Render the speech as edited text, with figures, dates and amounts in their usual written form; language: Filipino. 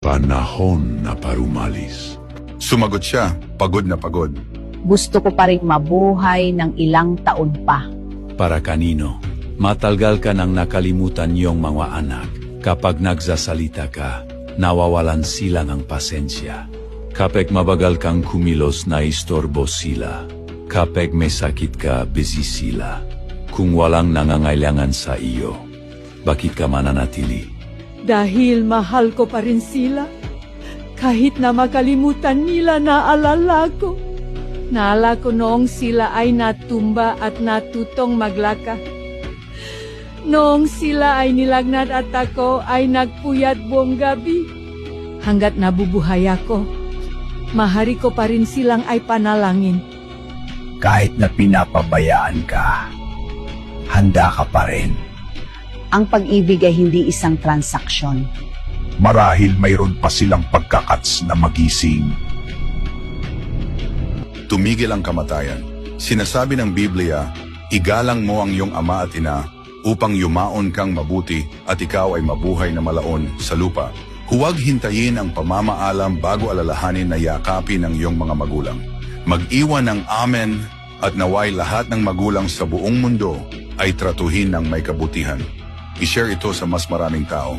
Panahon na parumalis. Sumagot siya, pagod na pagod. Gusto ko pa rin mabuhay ng ilang taon pa. Para kanino? Matagal ka nang nakalimutan yung mga anak. Kapag nagsasalita ka, nawawalan sila ng pasensya. Kapag mabagal kang kumilos, na istorbo sila. Kapag may sakit ka, busy sila. Kung walang nangangailangan sa iyo, bakit ka mananatili? Dahil mahal ko pa rin sila. Kahit na makalimutan nila, naalala ko. Naalala ko noong sila ay natumba at natutong maglaka. Noong sila ay nilagnat at ako ay nagpuyat buong gabi. Hanggat nabubuhay ako, mahari ko pa rin silang ay panalangin. Kahit na pinapabayaan ka, handa ka pa rin. Ang pag-ibig ay hindi isang transaksyon. Marahil mayroon pa silang pagkakats na magising. Tumigil ang kamatayan. Sinasabi ng Biblia, igalang mo ang iyong ama at ina upang yumaon kang mabuti at ikaw ay mabuhay na malaon sa lupa. Huwag hintayin ang pamamaalam bago alalahanin na yakapin ng iyong mga magulang. Mag-iwan ng amen at naway lahat ng magulang sa buong mundo ay tratuhin ng may kabutihan. I-share ito sa mas maraming tao